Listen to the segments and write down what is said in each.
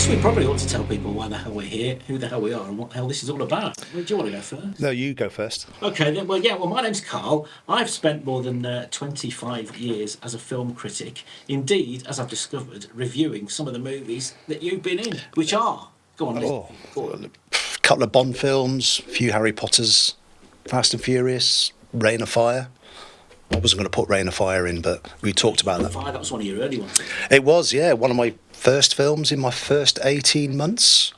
Actually, we probably ought to tell people why the hell we're here, who the hell we are, and what the hell this is all about. Do you want to go first? No, you go first. Okay, then, well, my name's Carl. I've spent more than 25 years as a film critic. Indeed, as I've discovered, reviewing some of the movies that you've been in, which are... Go on, Oh, go on. a couple of Bond films, a few Harry Potters, Fast and Furious, Reign of Fire. I wasn't going to put Reign of Fire in, but we talked about that. That was one of your early ones. It was, yeah, one of my first films in my first 18 months.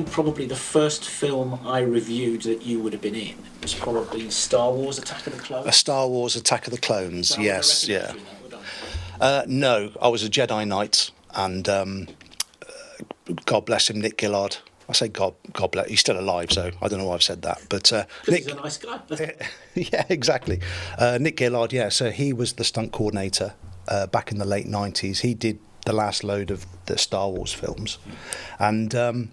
Probably the first film I reviewed that you would have been in was probably Star Wars Attack of the Clones. A Star Wars Attack of the Clones, yes, yeah. No, I was a Jedi Knight, and God bless him, Nick Gillard. I say God bless, he's still alive, so I don't know why I've said that. But Nick, he's a nice guy. Yeah, exactly. Nick Gillard, yeah, so he was the stunt coordinator back in the late 90s. He did the last load of the Star Wars films. And...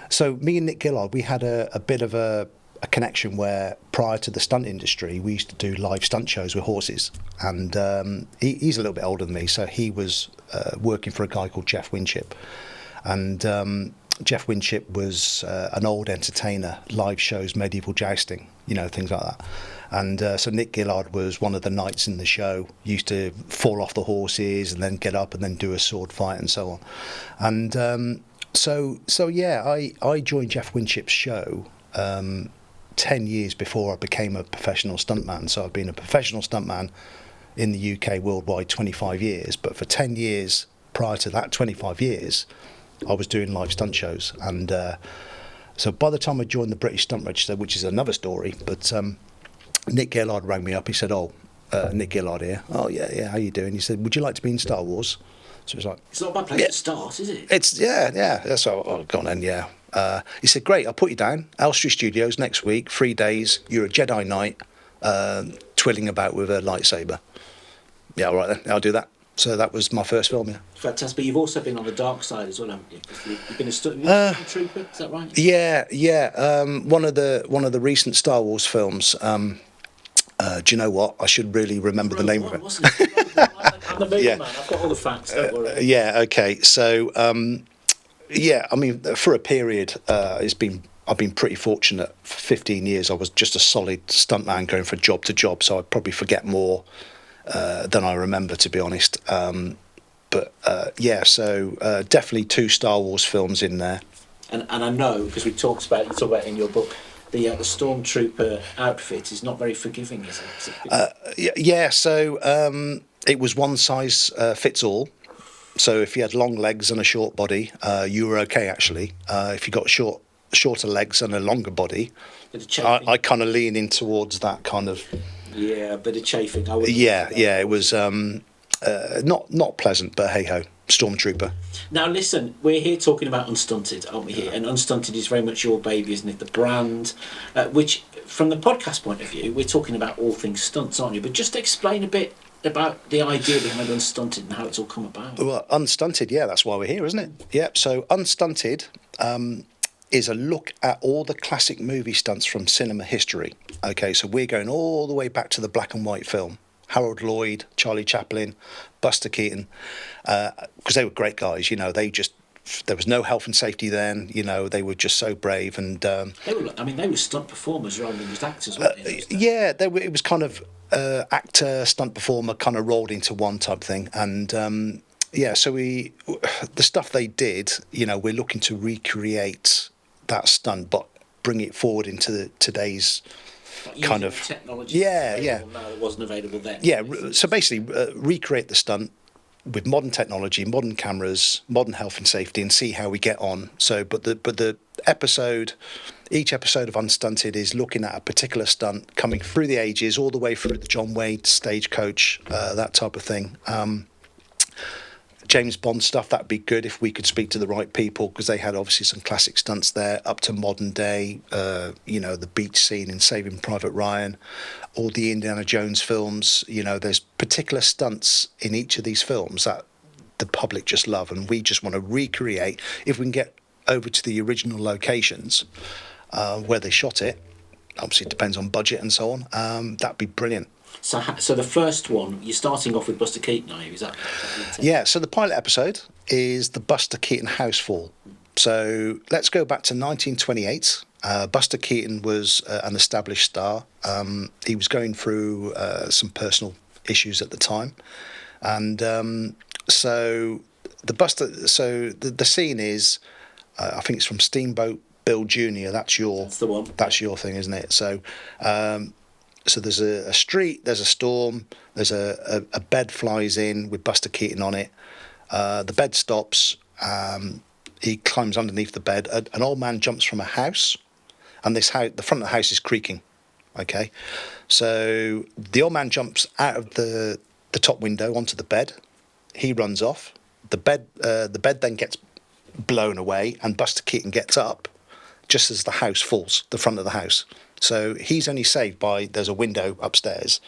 So me and Nick Gillard, we had a bit of a connection where prior to the stunt industry, we used to do live stunt shows with horses. And he's a little bit older than me, so he was working for a guy called Jeff Winship. And Jeff Winship was an old entertainer, live shows, medieval jousting, things like that. And so Nick Gillard was one of the knights in the show, used to fall off the horses and then get up and then do a sword fight and so on. And... So yeah, I joined Jeff Winship's show 10 years before I became a professional stuntman. So I've been a professional stuntman in the UK worldwide 25 years, but for 10 years prior to that 25 years, I was doing live stunt shows. And so by the time I joined the British Stunt Register, which is another story, but Nick Gillard rang me up. He said, Nick Gillard here. Oh, yeah, how you doing? He said, would you like to be in Star Wars? So it's like, it's not a bad place to start, is it? It's yeah. So go on then, yeah. He said, great, I'll put you down. Elstree Studios next week, 3 days. You're a Jedi Knight, twiddling about with a lightsaber. Yeah, all right then, I'll do that. So that was my first film, yeah. Fantastic. But you've also been on the dark side as well, haven't you? You've been a stormtrooper, is that right? Yeah. One of the recent Star Wars films. Do you know what? I should really remember the name of it. I'm the movie man. I've got all the facts. Don't worry. Yeah. Okay. So, I mean, for a period, I've been pretty fortunate. For 15 years, I was just a solid stuntman going from job to job. So I probably forget more than I remember, to be honest. But definitely 2 Star Wars films in there. And I know, because you talk about it in your book. The stormtrooper outfit is not very forgiving, is it? So it was one size fits all. So if you had long legs and a short body, you were okay, actually. If you got shorter legs and a longer body, I kind of lean in towards that kind of... Yeah, a bit of chafing. It was not pleasant, but hey-ho. Stormtrooper. Now listen, we're here talking about UnStunted, aren't we here? And UnStunted is very much your baby, isn't it? The brand, which from the podcast point of view, we're talking about all things stunts, aren't you? But just explain a bit about the idea behind UnStunted and how it's all come about. Well, UnStunted, yeah, that's why we're here, isn't it? Yeah, so UnStunted is a look at all the classic movie stunts from cinema history. Okay, so we're going all the way back to the black and white film. Harold Lloyd, Charlie Chaplin, Buster Keaton, because they were great guys. You know, there was no health and safety then. You know, they were just so brave, and they were stunt performers rather than just actors, weren't they? Yeah, it was kind of actor, stunt performer, kind of rolled into one type thing, and yeah. So the stuff they did, you know, we're looking to recreate that stunt, but bring it forward into today's kind of technology. Yeah. Now that wasn't available then. Yeah, so basically recreate the stunt with modern technology, modern cameras, modern health and safety, and see how we get on. So, but the episode, each episode of Unstunted is looking at a particular stunt, coming through the ages, all the way through the John Wayne Stagecoach, that type of thing. James Bond stuff, that'd be good if we could speak to the right people, because they had obviously some classic stunts there, up to modern day, you know, the beach scene in Saving Private Ryan, all the Indiana Jones films. You know, there's particular stunts in each of these films that the public just love, and we just want to recreate. If we can get over to the original locations where they shot it, obviously it depends on budget and so on, that'd be brilliant. So the first one, you're starting off with Buster Keaton, are you? Is that Yeah, so the pilot episode is the Buster Keaton house fall. So let's go back to 1928. Buster Keaton was an established star. He was going through some personal issues at the time. And so the scene is, I think it's from Steamboat Bill Jr. That's the one. That's your thing, isn't it? So so there's a street, there's a storm, there's a bed flies in with Buster Keaton on it. The bed stops. He climbs underneath the bed. An old man jumps from a house, and this house, the front of the house is creaking. Okay, so the old man jumps out of the top window onto the bed. He runs off. The bed then gets blown away, and Buster Keaton gets up just as the house falls, the front of the house. So he's only saved by, there's a window upstairs.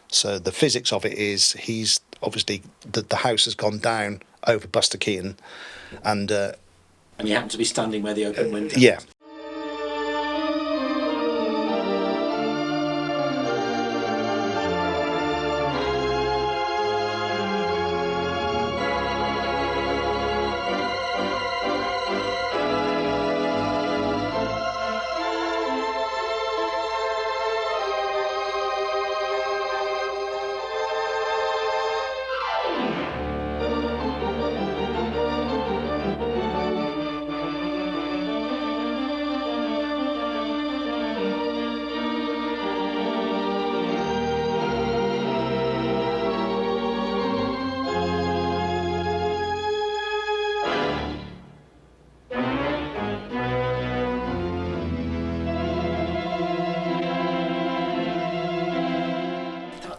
So the physics of it is, he's obviously, the house has gone down over Buster Keaton, and you happen to be standing where the open window is. Yeah.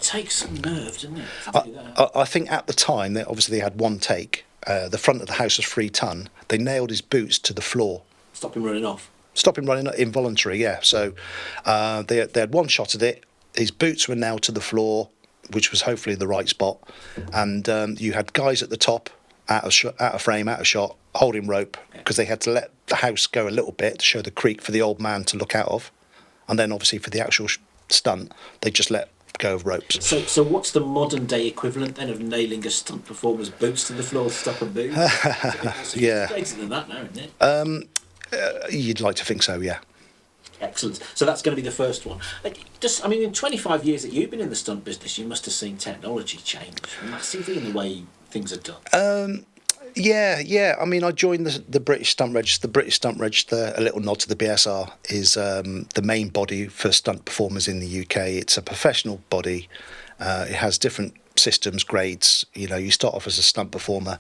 Takes some nerve, doesn't it? To do that. I think at the time, obviously they had one take. The front of the house was 3 ton. They nailed his boots to the floor. Stop him running off. Stop him running, involuntary, yeah. So they had one shot at it. His boots were nailed to the floor, which was hopefully the right spot. And you had guys at the top, out of frame, out of shot, holding rope, because they had to let the house go a little bit to show the creek for the old man to look out of. And then obviously for the actual stunt, they just let go of ropes. So what's the modern day equivalent then of nailing a stunt performer's boots to the floor to stop them move? Yeah. It's greater than that now, isn't it? You'd like to think so, yeah. Excellent. So that's going to be the first one. In 25 years that you've been in the stunt business, you must have seen technology change massively in the way things are done. Yeah. I mean, I joined the British Stunt Register. The British Stunt Register, a little nod to the BSR, is the main body for stunt performers in the UK. It's a professional body. It has different systems, grades. You know, you start off as a stunt performer.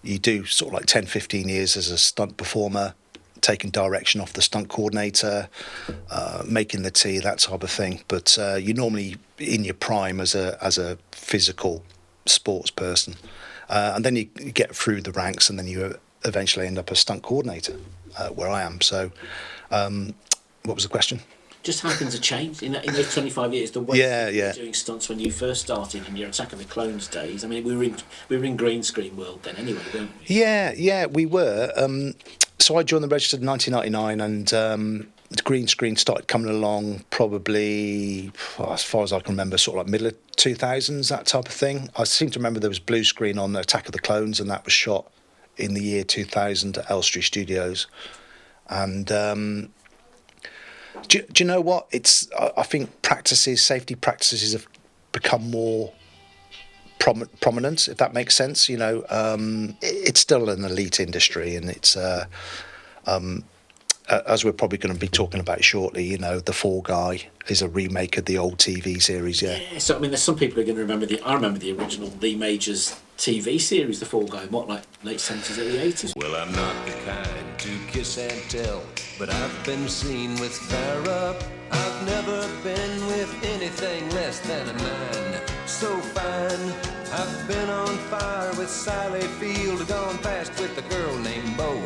You do sort of like 10, 15 years as a stunt performer, taking direction off the stunt coordinator, making the tea, that type of thing. But you're normally in your prime as a physical sports person. And then you get through the ranks, and then you eventually end up as stunt coordinator, where I am. So, what was the question? Just how things have changed in those 25 years. The way you were doing stunts when you first started in your Attack of the Clones days. I mean, we were in green screen world then, anyway, weren't we? Yeah, we were. So I joined the register in 1999, and the green screen started coming along probably, as far as I can remember, sort of like middle of 2000s, that type of thing. I seem to remember there was blue screen on Attack of the Clones, and that was shot in the year 2000 at Elstree Studios. And do you know what? I think safety practices have become more prominent, if that makes sense. It's still an elite industry, and it's as we're probably going to be talking about shortly, The Fall Guy is a remake of the old TV series. Yeah, so I mean, there's some people who are going to remember I remember the original Lee Majors TV series, The Fall Guy, like late 70s, early 80s. Well, I'm not the kind to kiss and tell, but I've been seen with fire up. I've never been with anything less than a 9. So fine, I've been on fire with Sally Field, gone past with a girl named Bo.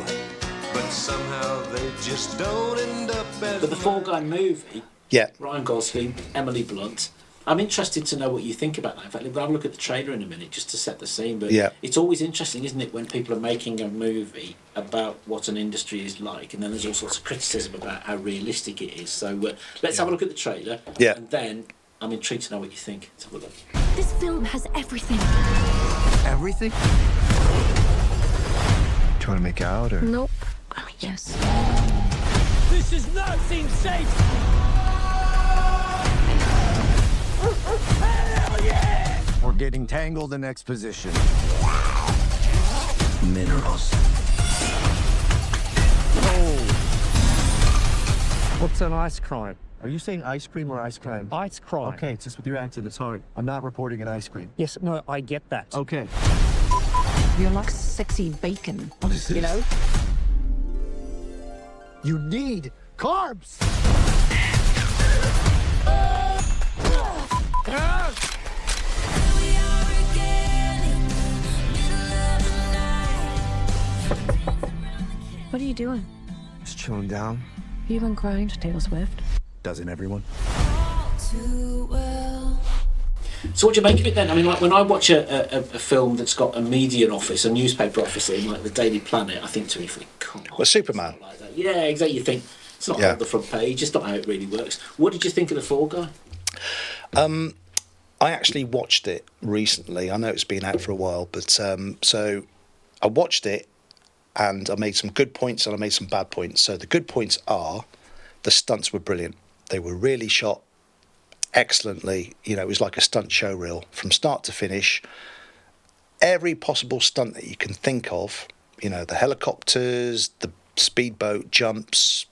But somehow they just don't end up as... But the Fall Guy movie, Yeah. Ryan Gosling, Emily Blunt, I'm interested to know what you think about that. In fact, we'll have a look at the trailer in a minute just to set the scene. But Yeah. It's always interesting, isn't it, when people are making a movie about what an industry is like, and then there's all sorts of criticism about how realistic it is. So let's have a look at the trailer, Yeah. and then I'm intrigued to know what you think. Let's have a look. This film has everything. Everything? Trying to make out, or? Nope. Oh, yes. This does not seem safe! Hell yeah! We're getting tangled in exposition. Minerals. Oh. What's an ice crime? Are you saying ice cream or ice crime? Ice crime. Okay, it's just with your accent, it's hard. I'm not reporting an ice cream. Yes, no, I get that. Okay. You're like sexy bacon. What is this? You know? You need carbs! What are you doing? Just chilling down. You been crying to Taylor Swift? Doesn't everyone? So what do you make of it then? I mean, like when I watch a film that's got a media office, a newspaper office in, like the Daily Planet, I think to myself, come on. Well, Superman. It's not like that. Yeah, exactly. You think it's not Yeah. on the front page. It's not how it really works. What did you think of The Fall Guy? I actually watched it recently. I know it's been out for a while, but so I watched it, and I made some good points and I made some bad points. So the good points are the stunts were brilliant. They were really shot excellently. It was like a stunt show reel from start to finish. Every possible stunt that you can think of, the helicopters, the speedboat jumps,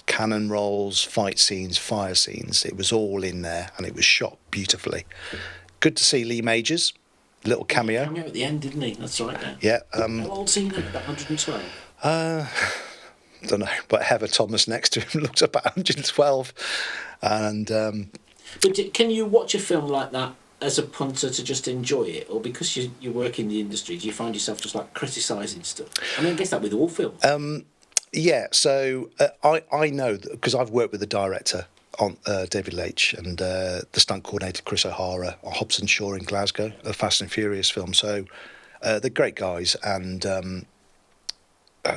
cannon rolls, fight scenes, fire scenes, it was all in there, and it was shot beautifully. Good to see Lee Majors, little cameo. Cameo at the end, didn't he? That's right. Yeah. How old's he now? About 112? Don't know, but Heather Thomas next to him looked about 112, and But can you watch a film like that as a punter to just enjoy it, or because you work in the industry, do you find yourself just like criticising stuff? I mean, I guess that with all films. yeah. So I know because I've worked with the director on David Leitch and the stunt coordinator Chris O'Hara on Hobson Shaw in Glasgow, a Fast and Furious film. So they're great guys, and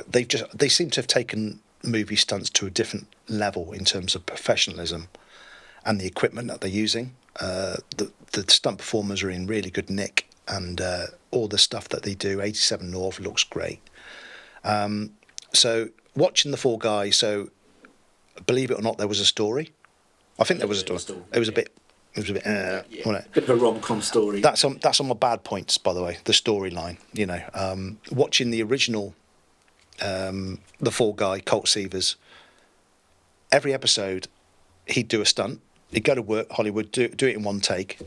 they seem to have taken movie stunts to a different level in terms of professionalism and the equipment that they're using. The stunt performers are in really good nick, and all the stuff that they do, 87 North looks great. So watching The Fall Guy, so believe it or not, there was a story. I think there was a story. It was a bit. Wasn't it? Bit of a rom-com story. That's on my bad points, by the way. The storyline, watching the original, The Fall Guy, Colt Seavers. Every episode, he'd do a stunt. He'd go to work, Hollywood, do it in one take,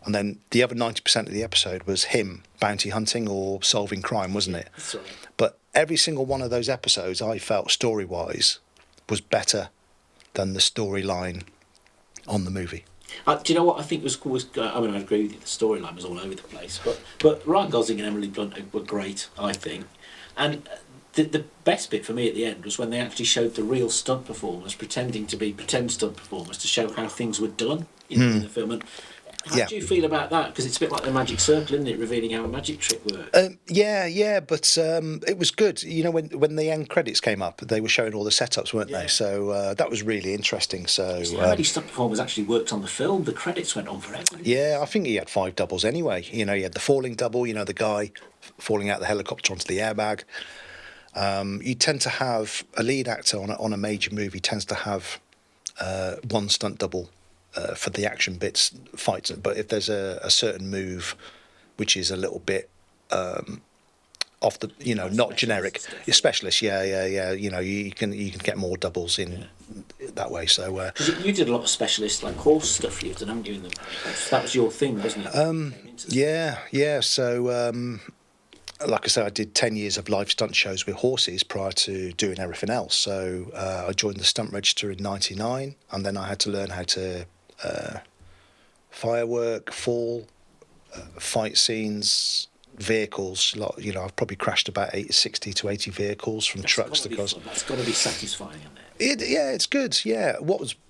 and then the other 90% of the episode was him bounty hunting or solving crime, wasn't it? That's right. But every single one of those episodes, I felt story-wise, was than the storyline on the movie. Do you know what I think was I mean, I agree with you. The storyline was all over the place, but Ryan Gosling and Emily Blunt were great, I think. And the best bit for me at the end was when they actually showed the real stunt performers pretending to be pretend stunt performers to show how things were done in the film. And How do you feel about that? Because it's a bit like the magic circle, isn't it? Revealing how a magic trick works. Yeah, but it was good. You know, when the end credits came up, they were showing all the setups, weren't they? So that was really interesting. So how many stunt performers actually worked on the film? The credits went on forever. Yeah, I think he had 5 doubles anyway. You know, he had the falling double. You know, the guy falling out the helicopter onto the airbag. You tend to have a lead actor on a major movie tends to have one stunt double. For the action bits, fights, but if there's a certain move which is a little bit off the, you know, not generic, a specialist, yeah. You know, you can get more doubles in that way. So you did a lot of specialist like horse stuff, you've done, haven't you? That was your thing, wasn't it? Yeah. So like I said, I did 10 years of live stunt shows with horses prior to doing everything else. So I joined the stunt register in '99, and then I had to learn how to firework, fall, fight scenes, vehicles. You know, I've probably crashed about 60 to 80 vehicles from trucks to cars. That's got to be satisfying, isn't it? Yeah, it's good. Yeah,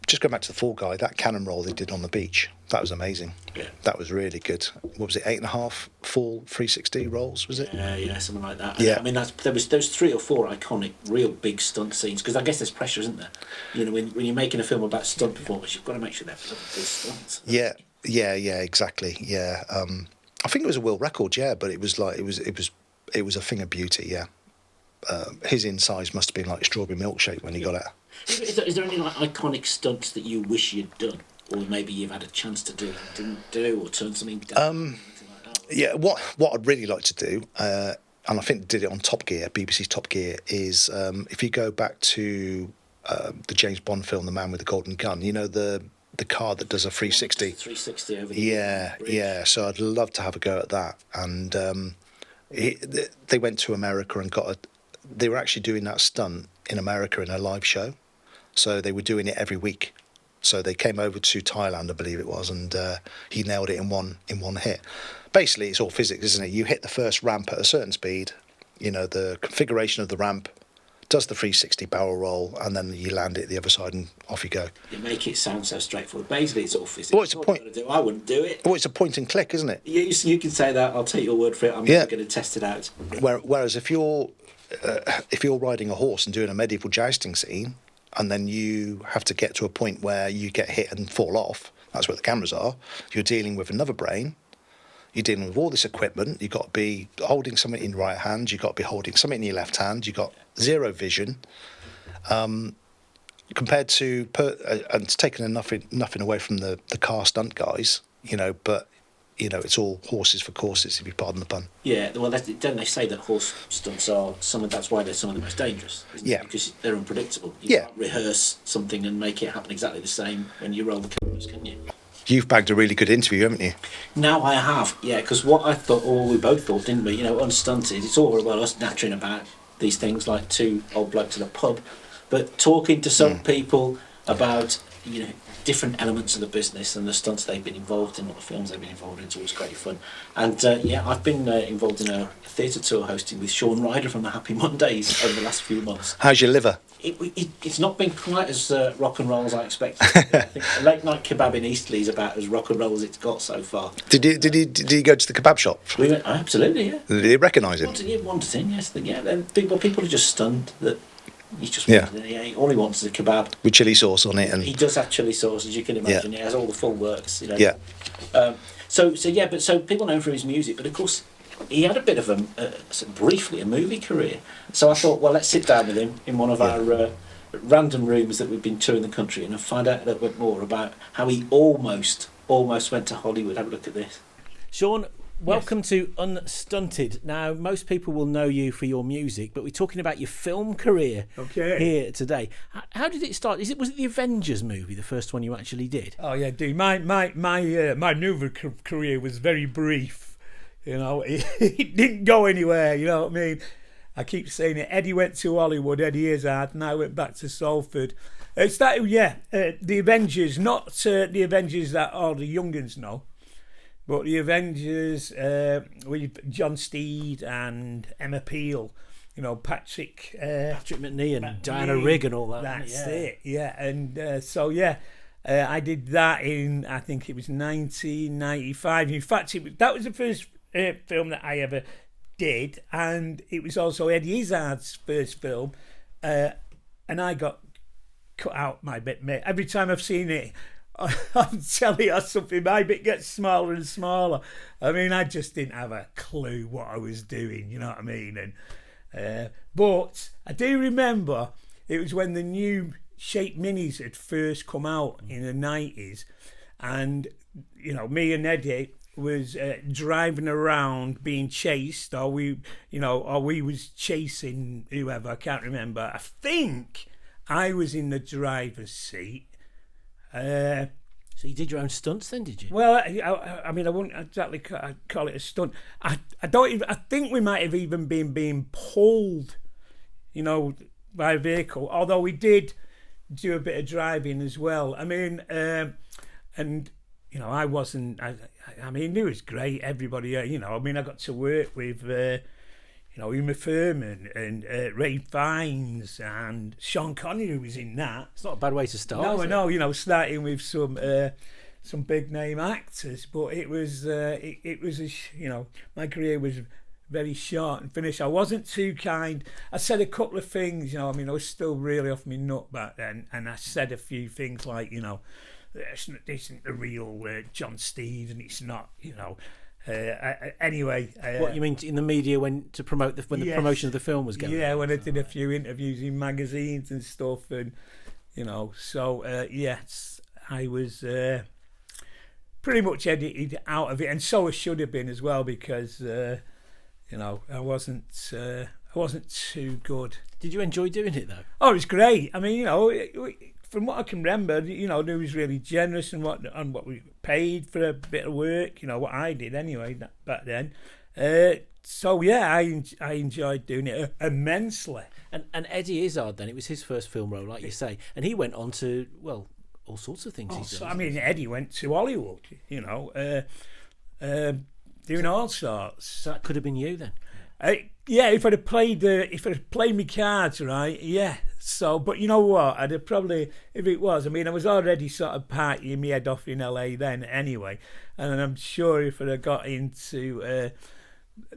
just going back to the Fall Guy, that cannon roll they did on the beach, that was amazing. Yeah, that was really good. What was it? 8.5 full 360 rolls, was it? Yeah, something like that. Yeah, I mean, there was those 3 or 4 iconic, real big stunt scenes. Because I guess there's pressure, isn't there? You know, when you're making a film about stunt performers, you've got to make sure they're good stunts. Yeah, exactly. Yeah, I think it was a world record. Yeah, but it was like it was a thing of beauty. Yeah. His insides must have been like a strawberry milkshake when he got it. Is there any like iconic stunts that you wish you'd done, or maybe you've had a chance to do and didn't do, or turn something down? Yeah, what I'd really like to do, and I think they did it on Top Gear, BBC's Top Gear, is if you go back to the James Bond film, The Man with the Golden Gun, you know, the car that does a 360. 360 over the Yeah. So I'd love to have a go at that. And they went to America and they were actually doing that stunt in America in a live show. So they were doing it every week. So they came over to Thailand, I believe it was, and he nailed it in one hit. Basically, it's all physics, isn't it? You hit the first ramp at a certain speed, you know, the configuration of the ramp, does the 360 barrel roll, and then you land it at the other side and off you go. You make it sound so straightforward. Basically, it's all physics. Well, it's a point. I wouldn't do it. Well, it's a point and click, isn't it? You can say that. I'll take your word for it. I'm not going to test it out. Whereas if you're riding a horse and doing a medieval jousting scene, and then you have to get to a point where you get hit and fall off, that's where the cameras are. You're dealing with another brain. You're dealing with all this equipment. You've got to be holding something in your right hand. You've got to be holding something in your left hand. You've got zero vision. Compared to, and it's taken nothing away from the car stunt guys, you know, but, you know, it's all horses for courses, if you pardon the pun. Yeah, well, don't they say that horse stunts that's why they're some of the most dangerous, isn't it? Because they're unpredictable. You can't rehearse something and make it happen exactly the same when you roll the cameras, can you? You've bagged a really good interview, haven't you? Now I have, yeah, because what I thought, or we both thought, didn't we? You know, UnStunted, it's all about us nattering about these things like 2 old blokes at a pub, but talking to some people about, you know, different elements of the business and the stunts they've been involved in, or the films they've been involved in, it's always great fun. And I've been involved in a theatre tour hosting with Shaun Ryder from the Happy Mondays over the last few months. How's your liver? It's not been quite as rock and roll as I expected. I think a late night kebab in Eastleigh is about as rock and roll as it's got so far. Did you go to the kebab shop? We went, absolutely, yeah. Did you recognise him? Wanted in, yes. And people are just stunned that he's just all he wants is a kebab with chilli sauce on it, and he does have chilli sauce, as you can imagine. He has all the full works, you know. Yeah. So people know him for his music, but of course he had a bit of briefly a movie career. So I thought, well, let's sit down with him in one of our random rooms that we've been touring the country and find out a little bit more about how he almost went to Hollywood. Have a look at this. Shaun, welcome to UnStunted. Now, most people will know you for your music, but we're talking about your film career here today. How did it start? Was it the Avengers movie, the first one you actually did? Oh yeah, dude. My movie career was very brief. You know, it didn't go anywhere. You know what I mean? I keep saying it. Eddie went to Hollywood. Eddie Izzard, and I went back to Salford. It's that, the Avengers, not the Avengers that all the young'uns know. But the Avengers with John Steed and Emma Peel, you know, Patrick McNee and Diana Rigg and all that. That's it, yeah. And I did that in, I think it was 1995. In fact, that was the first film that I ever did, and it was also Eddie Izzard's first film, and I got cut out my bit, mate. Every time I've seen it on telly or something, my bit gets smaller and smaller. I mean, I just didn't have a clue what I was doing, you know what I mean? And but I do remember it was when the new Shape Minis had first come out in the 90s, and you know, me and Eddie was driving around being chased, or we was chasing whoever, I can't remember. I think I was in the driver's seat. So you did your own stunts then, did you? Well, I mean, I wouldn't exactly call it a stunt. I think we might have even been being pulled, you know, by a vehicle. Although we did do a bit of driving as well. I mean, and you know, I wasn't. I mean, it was great. Everybody, you know, I mean, I got to work with, you know, Uma Thurman and Ray Fiennes and Sean Connery was in that. It's not a bad way to start. No, I know, you know, starting with some big name actors, but it was you know, my career was very short and finished. I wasn't too kind. I said a couple of things, you know. I mean, I was still really off my nut back then, and I said a few things like, you know, this isn't the real John Steed, and it's not, you know. Anyway, what you mean in the media when the promotion of the film was going? Yeah, when I did a few interviews in magazines and stuff, and you know, so yes, I was pretty much edited out of it, and so I should have been as well, because you know, I wasn't too good. Did you enjoy doing it though? Oh, it was great. I mean, you know, from what I can remember, you know, they was really generous and what we paid for a bit of work. You know, what I did anyway back then. So yeah, I enjoyed doing it immensely. And Eddie Izzard, then, it was his first film role, like you say, and he went on to, well, all sorts of things. So, I mean, Eddie went to Hollywood, you know, doing all sorts. So that could have been you then. Yeah, if I'd have played my cards right, yeah. So, but you know what? I'd have probably, if it was, I mean, I was already sort of partying my head off in LA then anyway, and I'm sure if I'd have got into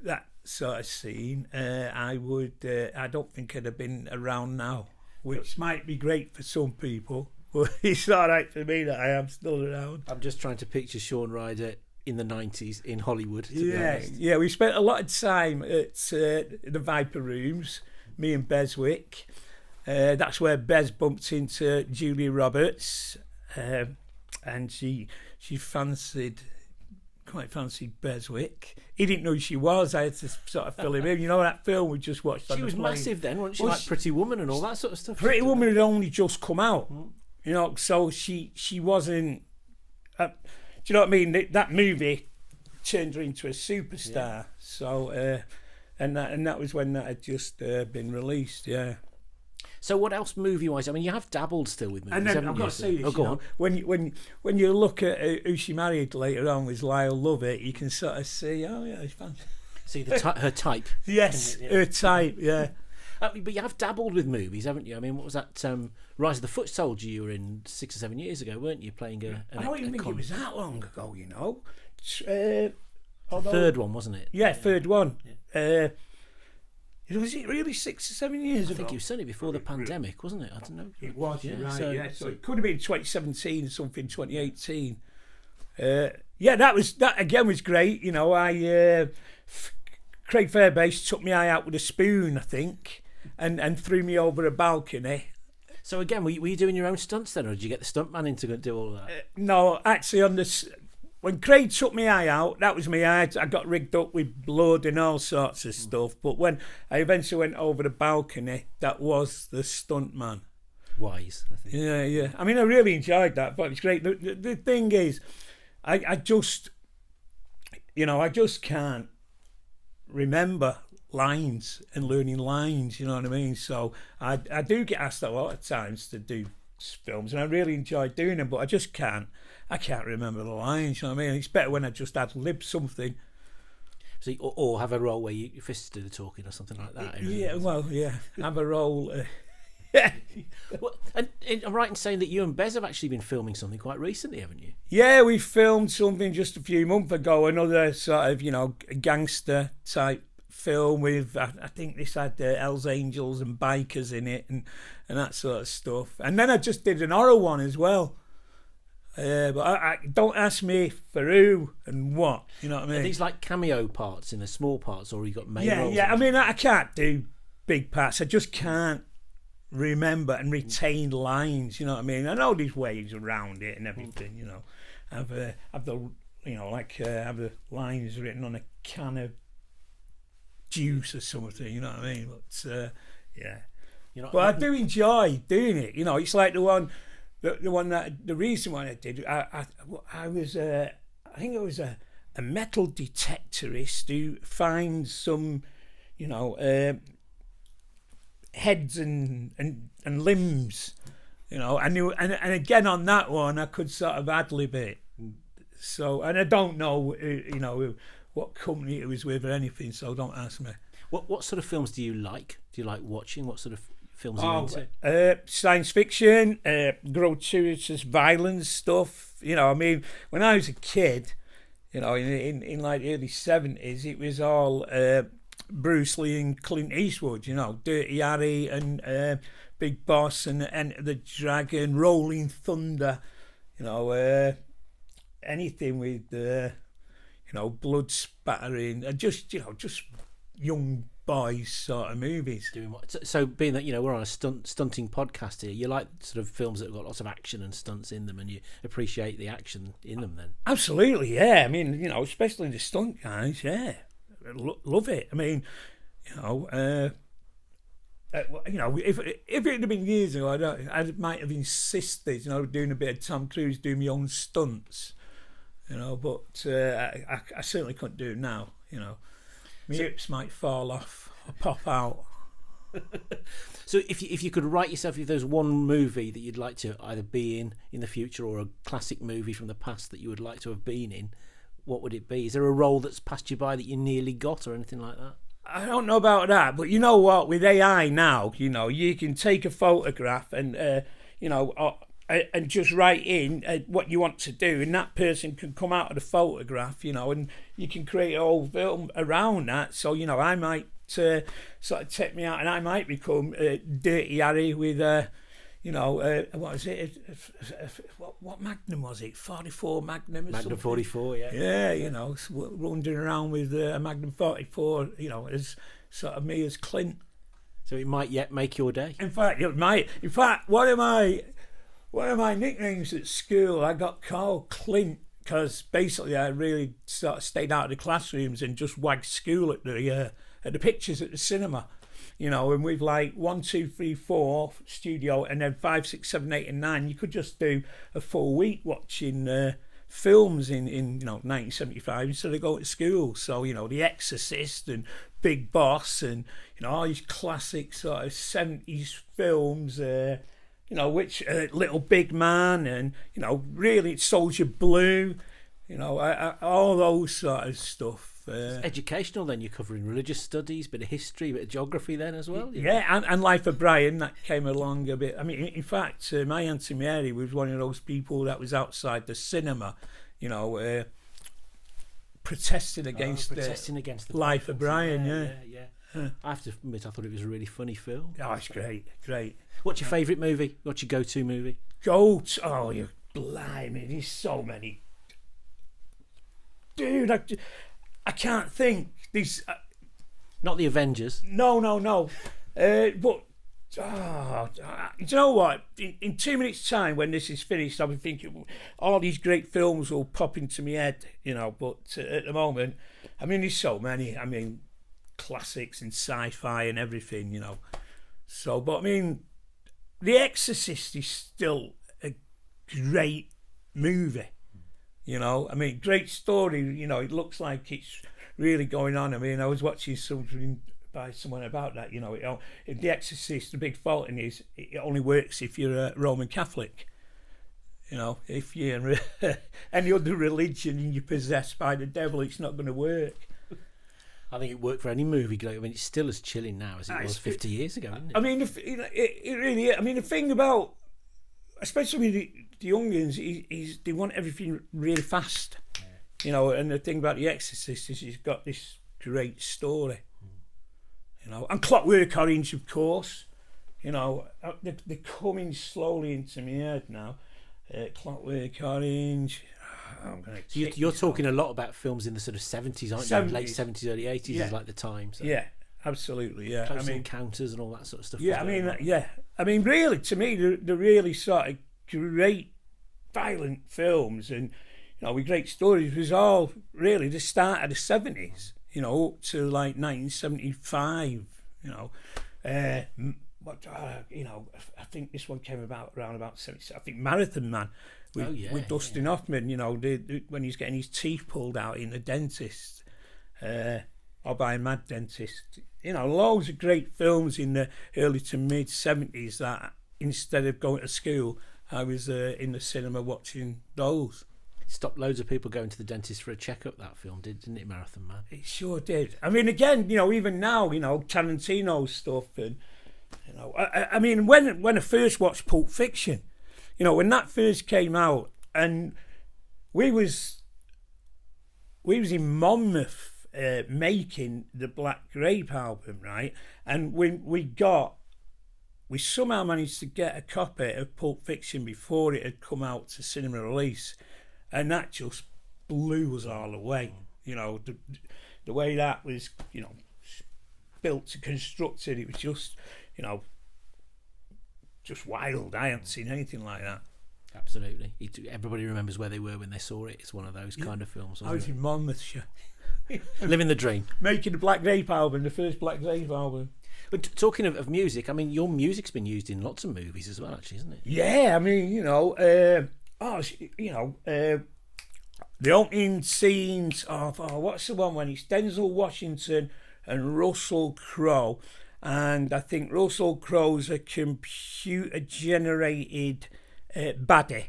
that sort of scene, I would. I don't think I'd have been around now, which might be great for some people, but it's all right for me that I am still around. I'm just trying to picture Shaun Ryder in the 90s in Hollywood, to be honest. Yeah, we spent a lot of time at the Viper Rooms, me and Beswick. That's where Bez bumped into Julia Roberts, and she quite fancied Beswick. He didn't know who she was. I had to sort of fill him in. You know that film we just watched on She the was plane? massive then, wasn't she? Like Pretty Woman and all that sort of stuff. Pretty Woman had only just come out, you know, so she wasn't... do you know what I mean? That movie turned her into a superstar. Yeah. So, and that was when that had just been released. Yeah. So what else movie-wise? I mean, you have dabbled still with movies, and then haven't I've you? got to say this, go on. When you look at who she married later on with Lyle Lovett, you can sort of see, oh yeah, it's fancy. See her type. Yes, her type. Yeah. But you have dabbled with movies, haven't you? I mean, what was that? Rise of the Foot Soldier you were in 6 or 7 years ago, weren't you? Playing I don't even think it was that long ago, you know. Third one, wasn't it? Yeah, third one. Yeah. Was it really 6 or 7 years ago? I think it was certainly before the pandemic, wasn't it? I don't know. It was, yeah, right, so, yeah. So it could have been 2017 or something, 2018. Yeah, that again was great. You know, Craig Fairbase took my eye out with a spoon, I think, and threw me over a balcony. So again, were you doing your own stunts then, or did you get the stuntman in to go do all that? No, actually, when Craig took my eye out, that was my eye. I got rigged up with blood and all sorts of stuff. But when I eventually went over the balcony, that was the stuntman. Wise, I think. Yeah. I mean, I really enjoyed that, but it was great. The thing is, I just can't remember lines and learning lines, you know what I mean? So I do get asked a lot of times to do films, and I really enjoy doing them, but I just can't. I can't remember the lines, you know what I mean? It's better when I just ad-lib something. So, or have a role where your fists do the talking or something like that. Yeah, well, yeah. Have a role Well, and I'm right in saying that you and Bez have actually been filming something quite recently, haven't you? Yeah, we filmed something just a few months ago, another sort of, gangster type film with, I think this had Hells Angels and bikers in it and that sort of stuff. And then I just did an horror one as well. But I don't ask me for who and what, you know what I mean? Are these like cameo parts in the small parts, or you got main roles? Yeah, I mean, I can't do big parts. I just can't remember and retain lines, you know what I mean? I know there's ways around it and everything, have the lines written on a can of juice or something, you know what I mean? But yeah, but I do enjoy doing it. It's like the recent one I did. I think it was a metal detectorist who finds some, heads and limbs, and again on that one I could sort of ad-lib it. So, and I don't know, what company it was with or anything, so don't ask me. What sort of films do you like? Do you like watching? What sort of films are you into? Science fiction, gratuitous violence stuff. When I was a kid, in like the early 70s, it was all Bruce Lee and Clint Eastwood, Dirty Harry and Big Boss and the Dragon, Rolling Thunder, anything with blood spattering, and just young boys sort of movies. So being that we're on a stunting podcast here, you like sort of films that have got lots of action and stunts in them, and you appreciate the action in them then? Absolutely, yeah. I mean, especially the stunt guys, yeah. Love it. I mean, if it had been years ago, I might have insisted, doing a bit of Tom Cruise doing my own stunts, but I certainly couldn't do it now. My hips might fall off or pop out. So if you could write yourself, if there's one movie that you'd like to either be in the future, or a classic movie from the past that you would like to have been in, what would it be? Is there a role that's passed you by that you nearly got, or anything like that? I don't know about that, but you know what? With AI now, you can take a photograph and and just write in what you want to do, and that person can come out of the photograph, and you can create a whole film around that. So I might sort of take me out, and I might become Dirty Harry with what is it? What Magnum was it? 44 Magnum or Magnum something? 44, yeah. Yeah, wandering around with a Magnum 44, as sort of me as Clint. So it might yet make your day. In fact, it might. In fact, one of my nicknames at school, I got called Clint because basically I really sort of stayed out of the classrooms and just wagged school at the pictures at the cinema. And with like 1, 2, 3, 4 studio, and then 5, 6, 7, 8, and 9, you could just do a full week watching films in 1975 instead of going to school. So The Exorcist and Big Boss and all these classic sort of 70s films. Which Little Big Man and really Soldier Blue. All those sort of stuff. It's educational then. You're covering religious studies, bit of history, bit of geography then as well. Yeah, and Life of Brian, that came along a bit. I mean, in fact, my Auntie Mary was one of those people that was outside the cinema, protesting against the Life of Brian. Yeah. I have to admit, I thought it was a really funny film. Oh, it's great. What's your favourite movie? What's your go-to movie? Oh, you blimey, there's so many. Dude, I can't think. These not the Avengers. No. But you know what? In 2 minutes' time, when this is finished, I'll be thinking all these great films will pop into my head. But at the moment, I mean, there's so many. I mean, classics and sci-fi and everything. So, but I mean, The Exorcist is still a great movie. I mean, great story. It looks like it's really going on. I mean, I was watching something by someone about that. The Exorcist, the big fault in is it only works if you're a Roman Catholic. If you're any other religion and you're possessed by the devil, it's not going to work. I think it worked for any movie. I mean, it's still as chilling now as it was 50 years ago, isn't it? I mean, it really is. I mean, the thing about, especially with the youngins, is they want everything really fast. Yeah. You know, and the thing about The Exorcist is he's got this great story. You know, and Clockwork Orange, of course. You know, they're coming slowly into my head now. Clockwork Orange. You're talking a lot about films in the sort of 70s, aren't you? Late 70s, early 80s is like the time. So. Yeah, absolutely. Yeah, Close Encounters and all that sort of stuff. Yeah, I mean, really, to me, they're really sort of great violent films, and you know, with great stories. It was all really the start of the 70s. You know, up to like 1975. You know, you know, I think this one came about around about 70. I think Marathon Man. With Dustin Hoffman, you know, when he's getting his teeth pulled out in the dentist, or by a mad dentist. You know, loads of great films in the early to mid 70s that instead of going to school, I was in the cinema watching those. Stopped loads of people going to the dentist for a checkup, that film, didn't it, Marathon Man? It sure did. I mean, again, you know, even now, you know, Tarantino's stuff, and, you know, I mean, when I first watched Pulp Fiction, you know, when that first came out, and we was in Monmouth making the Black Grape album, right? And we somehow managed to get a copy of Pulp Fiction before it had come out to cinema release, and that just blew us all away. You know, the way that was, you know, built and constructed, it was just, you know, just wild. I haven't seen anything like that. Absolutely. Everybody remembers where they were when they saw it. It's one of those kind of films. I was in Monmouthshire. Living the dream. Making the Black Grape album, the first Black Grape album. But talking of music, I mean, your music's been used in lots of movies as well, actually, isn't it? Yeah, I mean, you know, the opening scenes of, what's the one when it's Denzel Washington and Russell Crowe. And I think Russell Crowe's a computer-generated baddie,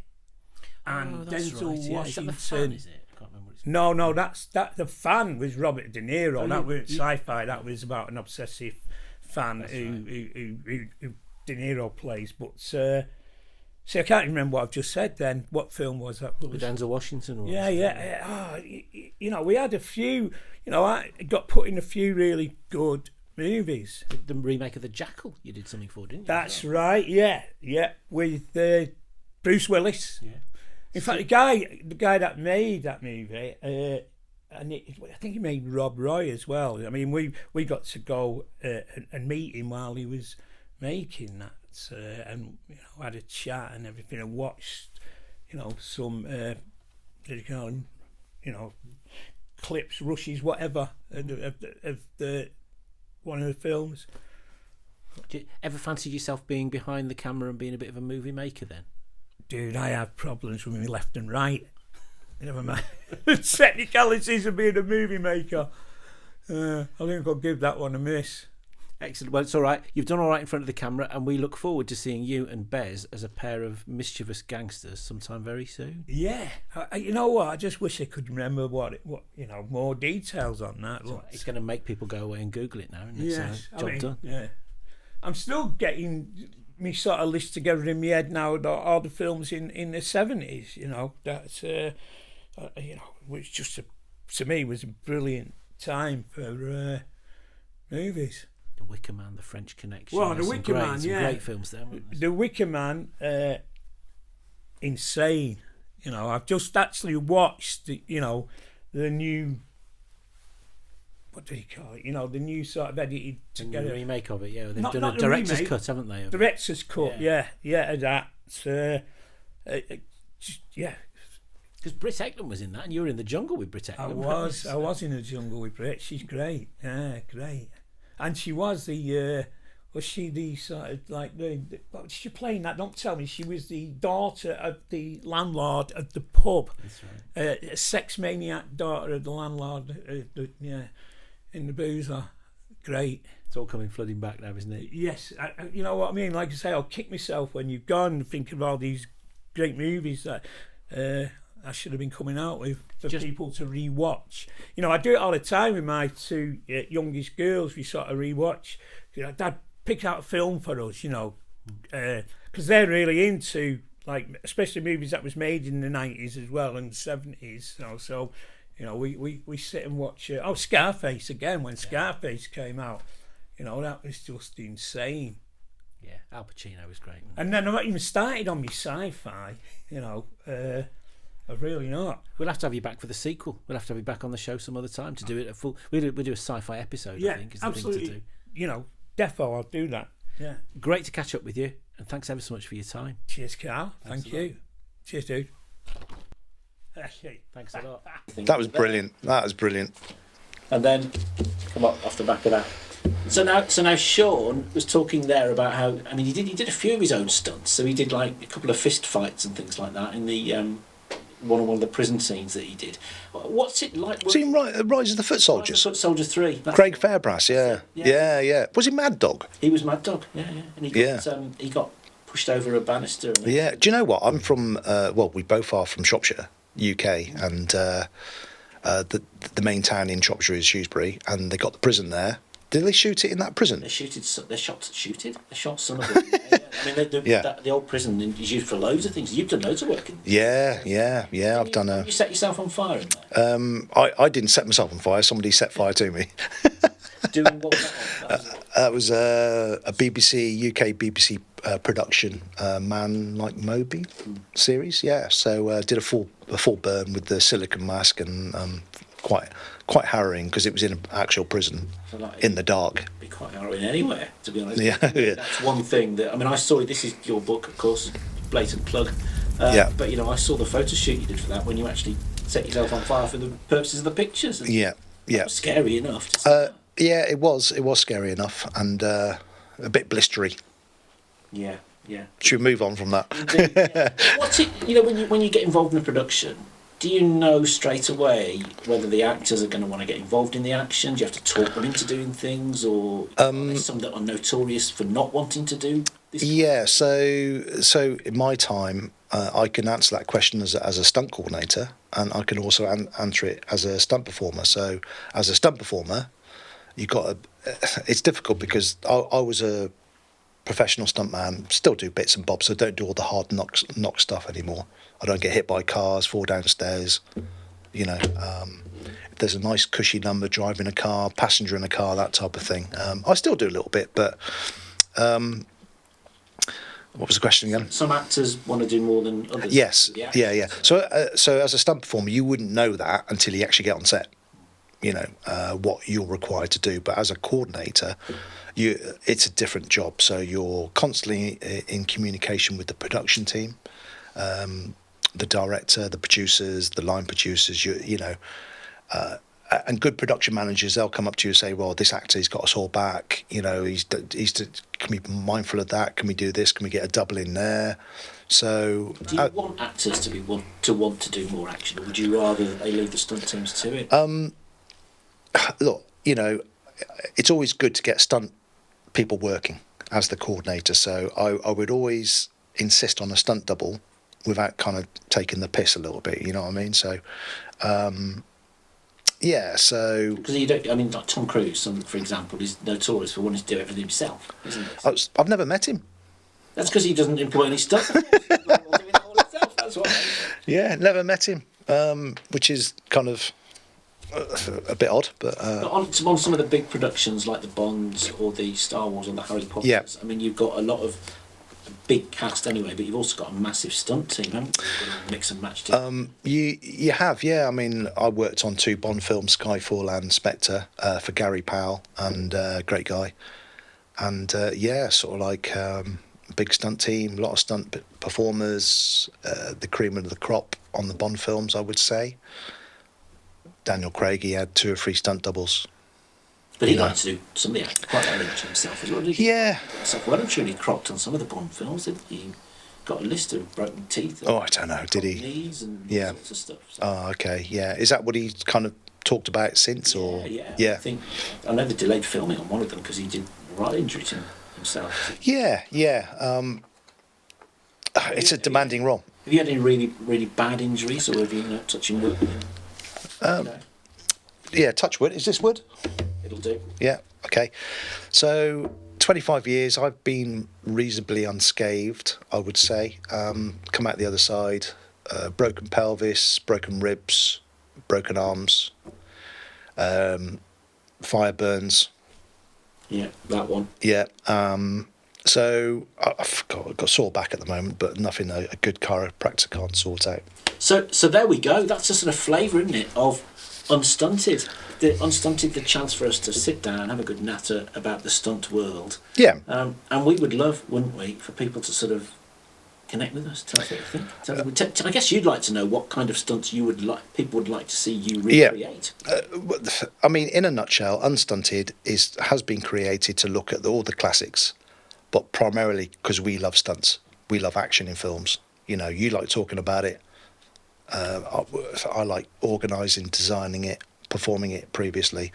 and Denzel Washington. Yeah. Is that the Fan, is it? I can't remember what it's called. No, that's The Fan was Robert De Niro. That wasn't sci-fi. That was about an obsessive fan who De Niro plays. But see, I can't remember what I've just said. Then what film was that? With Denzel Washington. Yeah. Oh, you know, we had a few. You know, I got put in a few really good movies. The remake of The Jackal you did something for, didn't you? That's right, yeah, with Bruce Willis. Yeah. In fact, the guy that made that movie, I think he made Rob Roy as well. I mean, we got to go and meet him while he was making that, and you know, had a chat and everything, and watched, you know, some you know, clips, rushes, whatever of the one of the films. Do you ever fancy yourself being behind the camera and being a bit of a movie maker then? Dude, I have problems with me left and right. Never mind the technicalities of being a movie maker. I think I'll give that one a miss. Excellent. Well, it's all right. You've done all right in front of the camera, and we look forward to seeing you and Bez as a pair of mischievous gangsters sometime very soon. Yeah. You know what? I just wish I could remember what you know, more details on that. It's going to make people go away and Google it now, isn't it? Yes. So, job done. Yeah. I'm still getting me sort of list together in my head now, all the films in the 70s, you know. That's, you know, which just, to me, was a brilliant time for movies. The Wicker Man, The French Connection. Well, The Wicker Man, some great films there, weren't there? The Wicker Man, insane. You know, I've just actually watched, you know, the new, what do you call it? You know, the new sort of edited together. The remake of it, yeah. They've done a director's cut, haven't they? Director's cut, yeah, that. Yeah. Because Britt Eklund was in that, and you were in the jungle with Britt Eklund. I was in the jungle with Britt. She's great. Yeah, great. And she was was she the sort of like what was she playing that? Don't tell me. She was the daughter of the landlord of the pub. That's right. A sex maniac daughter of the landlord. In the boozer. Great. It's all coming flooding back now, isn't it? Yes. You know what I mean? Like I say, I'll kick myself when you've gone and think of all these great movies that I should have been coming out with for people to re-watch. You know, I do it all the time with my two youngest girls. We sort of re-watch. You know, Dad, pick out a film for us, you know, because they're really into, like, especially movies that was made in the 90s as well and 70s. So you know, we sit and watch. Scarface again, when Scarface came out. You know, that was just insane. Yeah, Al Pacino was great. And then I'm not even started on my sci-fi, you know. I've really not. We'll have to have you back for the sequel. We'll have to have you back on the show some other time to do it at full. We'll do a sci-fi episode, I think, is the absolutely. thing to do. You know, defo, I'll do that. Yeah. Great to catch up with you, and thanks ever so much for your time. Cheers, Carl. Thank you. Cheers, dude. Thanks a lot. That was brilliant. That was brilliant. And then, come on, off the back of that. So now Shaun was talking there about how, I mean, he did a few of his own stunts. So he did like a couple of fist fights and things like that in the one of the prison scenes that he did. What's it like? Was he in Rise of the Foot Soldiers? Foot Soldier 3. Craig Fairbrass, yeah. Was he Mad Dog? He was Mad Dog, yeah. And he got pushed over a banister. Yeah. Do you know what? I'm from, we both are from Shropshire, UK, and the main town in Shropshire is Shrewsbury, and they got the prison there. Did they shoot it in that prison? They shot some of them. I mean, the old prison is used for loads of things. You've done loads of work in there. Yeah. I've done a. You set yourself on fire in there? I didn't set myself on fire. Somebody set fire to me. Doing what was that on? That was a UK BBC production, Man Like Moby series. Yeah, so did a full burn with the silicone mask and quite harrowing because it was in an actual prison in the dark. It'd be quite harrowing anywhere, to be honest. Yeah. That's one thing that, I mean, I saw it. This is your book, of course, blatant plug. But you know, I saw the photo shoot you did for that when you actually set yourself on fire for the purposes of the pictures. And yeah. That was scary enough. To see that. Yeah, it was scary enough and a bit blistery. Yeah. Should we move on from that? Indeed, yeah. What's it? You know, when you get involved in a production, do you know straight away whether the actors are going to want to get involved in the action? Do you have to talk them into doing things, or are there some that are notorious for not wanting to do this? Yeah, so in my time, I can answer that question as a stunt coordinator, and I can also answer it as a stunt performer. So as a stunt performer, it's difficult because I was a professional stuntman, still do bits and bobs, so don't do all the hard knock stuff anymore. I don't get hit by cars, fall downstairs. You know, if there's a nice cushy number, driving a car, passenger in a car, that type of thing. I still do a little bit, but what was the question again? Some actors want to do more than others. Yes, yeah. So as a stunt performer, you wouldn't know that until you actually get on set. You know what you're required to do, but as a coordinator, it's a different job. So you're constantly in communication with the production team, the director, the producers, the line producers. And good production managers, they'll come up to you and say, "Well, this actor's got us all back. You know, can we be mindful of that? Can we do this? Can we get a double in there?" So, do you want actors to want to do more action, or would you rather they leave the stunt teams to it? Look, you know, it's always good to get stunt people working as the coordinator. So I would always insist on a stunt double without kind of taking the piss a little bit. You know what I mean? So, so because you don't. I mean, like Tom Cruise, for example, is notorious for wanting to do everything himself, isn't it? I've never met him. That's because he doesn't employ any stunt. Doing it all himself. That's why. Yeah, never met him, which is kind of a bit odd, but on some of the big productions like the Bonds or the Star Wars or the Harry Potters, yeah. I mean, you've got a lot of big cast anyway, but you've also got a massive stunt team, haven't you? You've got a mix and match team. You have, yeah. I mean, I worked on 2 Bond films, Skyfall and Spectre, for Gary Powell, and great guy, and sort of like big stunt team, a lot of stunt performers, the cream of the crop on the Bond films, I would say. Daniel Craig, he had 2 or 3 stunt doubles. But he liked to do some of the acting quite well himself as well, didn't he? Yeah. Well, I'm sure he crocked on some of the Bond films, didn't he? Got a list of broken teeth. I don't know, did he? Knees and all sorts of stuff. So. Oh, okay, yeah. Is that what he kind of talked about since? Or yeah. I know they delayed filming on one of them because he did a right injury to himself. Yeah. It's a demanding role. Have you had any really, really bad injuries, or have you not touching wood? No, Yeah, touch wood. Is this wood? it'll do. Yeah, okay. So 25 years, I've been reasonably unscathed, I would say. Come out the other side, broken pelvis, broken ribs, broken arms, fire burns. Yeah, that one. Yeah. So I've got a sore back at the moment, but nothing a good chiropractor can't sort out. So there we go. That's a sort of flavour, isn't it, of Unstunted. The chance for us to sit down and have a good natter about the stunt world. Yeah. And we would love, wouldn't we, for people to sort of connect with us, tell us what you think. I guess you'd like to know what kind of stunts people would like to see you recreate. I mean, in a nutshell, Unstunted has been created to look at all the classics, but primarily because we love stunts. We love action in films. You know, you like talking about it. I like organising, designing it, performing it previously.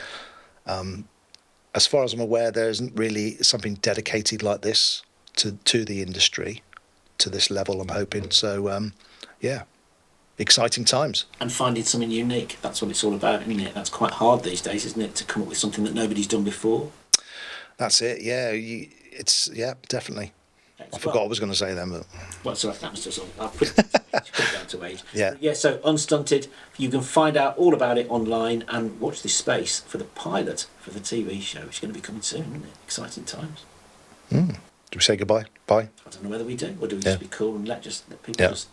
As far as I'm aware, there isn't really something dedicated like this to the industry, to this level, I'm hoping. So, yeah, exciting times. And finding something unique, that's what it's all about, isn't it? That's quite hard these days, isn't it, to come up with something that nobody's done before? That's it, yeah. Yeah, definitely. I forgot what I was going to say then, but... Well, sorry, that was just all. I'll put it down to age. Yeah. Yeah, so Unstunted, you can find out all about it online and watch this space for the pilot for the TV show, which is going to be coming soon, isn't it? Exciting times. Do we say goodbye? Bye? I don't know whether we do, or do we just be cool and let people just